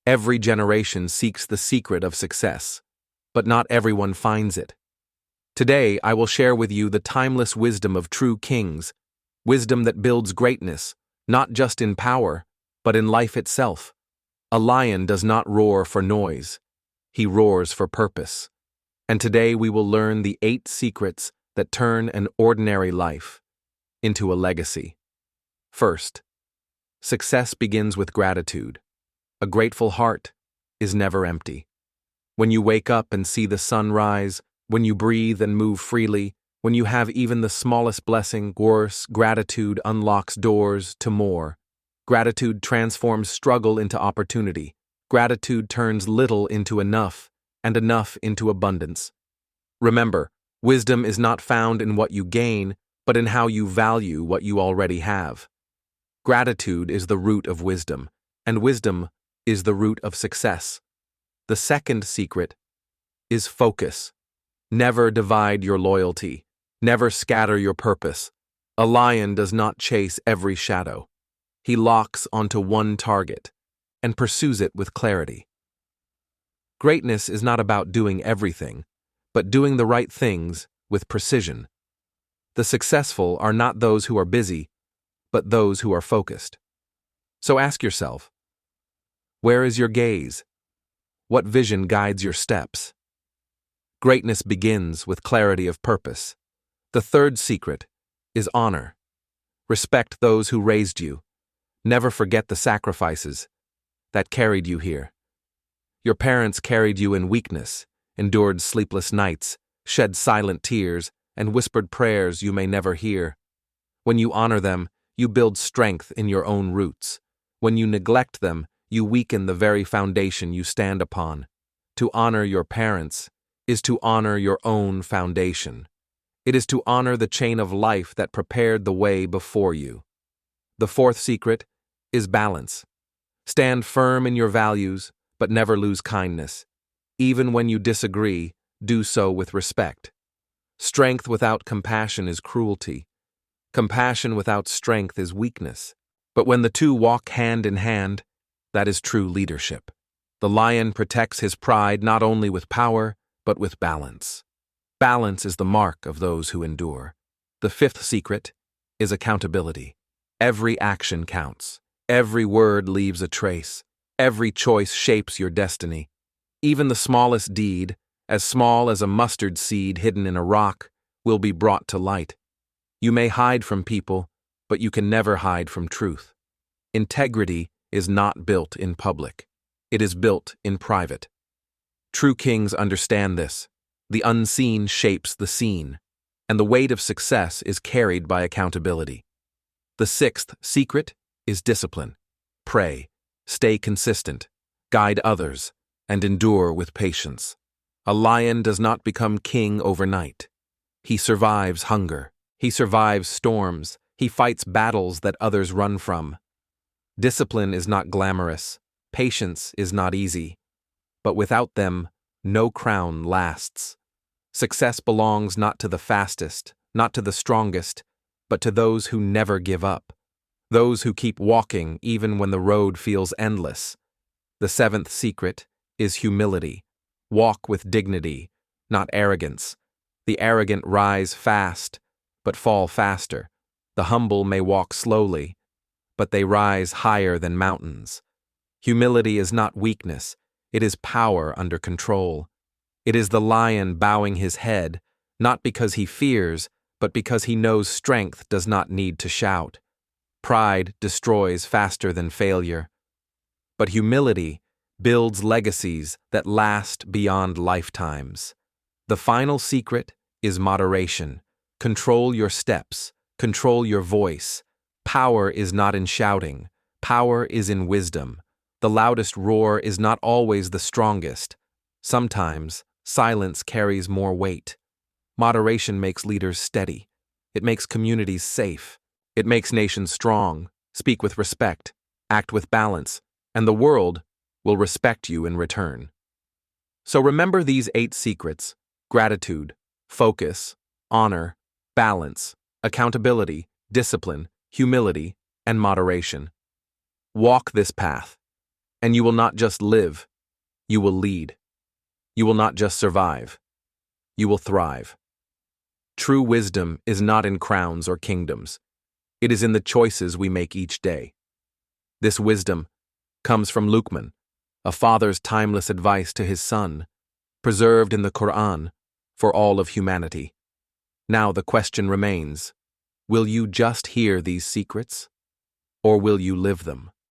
Every generation seeks the secret of success, but not everyone finds it. Today, I will share with you the timeless wisdom of true kings, wisdom that builds greatness, not just in power, but in life itself. A lion does not roar for noise. He roars for purpose. And today we will learn the 8 secrets that turn an ordinary life into a legacy. First, success begins with gratitude. A grateful heart is never empty. When you wake up and see the sun rise, when you breathe and move freely, when you have even the smallest blessing, gratitude unlocks doors to more. Gratitude transforms struggle into opportunity. Gratitude turns little into enough, and enough into abundance. Remember, wisdom is not found in what you gain, but in how you value what you already have. Gratitude is the root of wisdom, and wisdom is the root of success. The second secret is focus. Never divide your loyalty. Never scatter your purpose. A lion does not chase every shadow. He locks onto one target and pursues it with clarity. Greatness is not about doing everything, but doing the right things with precision. The successful are not those who are busy, but those who are focused. So ask yourself, where is your gaze? What vision guides your steps? Greatness begins with clarity of purpose. The third secret is honor. Respect those who raised you. Never forget the sacrifices that carried you here. Your parents carried you in weakness, endured sleepless nights, shed silent tears, and whispered prayers you may never hear. When you honor them, you build strength in your own roots. When you neglect them, you weaken the very foundation you stand upon. To honor your parents is to honor your own foundation. It is to honor the chain of life that prepared the way before you. The fourth secret is balance. Stand firm in your values, but never lose kindness. Even when you disagree, do so with respect. Strength without compassion is cruelty. Compassion without strength is weakness. But when the two walk hand in hand, that is true leadership. The lion protects his pride not only with power, but with balance. Balance is the mark of those who endure. The fifth secret is accountability. Every action counts. Every word leaves a trace. Every choice shapes your destiny. Even the smallest deed, as small as a mustard seed hidden in a rock, will be brought to light. You may hide from people, but you can never hide from truth. Integrity is not built in public. It is built in private. True kings understand this. The unseen shapes the seen, and the weight of success is carried by accountability. The sixth secret is discipline. Pray, stay consistent, guide others, and endure with patience. A lion does not become king overnight. He survives hunger. He survives storms. He fights battles that others run from. Discipline is not glamorous. Patience is not easy. But without them, no crown lasts. Success belongs not to the fastest, not to the strongest, but to those who never give up. Those who keep walking even when the road feels endless. The seventh secret is humility. Walk with dignity, not arrogance. The arrogant rise fast, but fall faster. The humble may walk slowly, but they rise higher than mountains. Humility is not weakness, it is power under control. It is the lion bowing his head, not because he fears, but because he knows strength does not need to shout. Pride destroys faster than failure. But humility builds legacies that last beyond lifetimes. The final secret is moderation. Control your steps, control your voice. Power is not in shouting, power is in wisdom. The loudest roar is not always the strongest. Sometimes, silence carries more weight. Moderation makes leaders steady. It makes communities safe. It makes nations strong. Speak with respect, act with balance, and the world will respect you in return. So remember these 8 secrets: gratitude, focus, honor, balance, accountability, discipline, humility, and moderation. Walk this path. And you will not just live, you will lead. You will not just survive, you will thrive. True wisdom is not in crowns or kingdoms. It is in the choices we make each day. This wisdom comes from Luqman, a father's timeless advice to his son, preserved in the Qur'an for all of humanity. Now the question remains, will you just hear these secrets, or will you live them?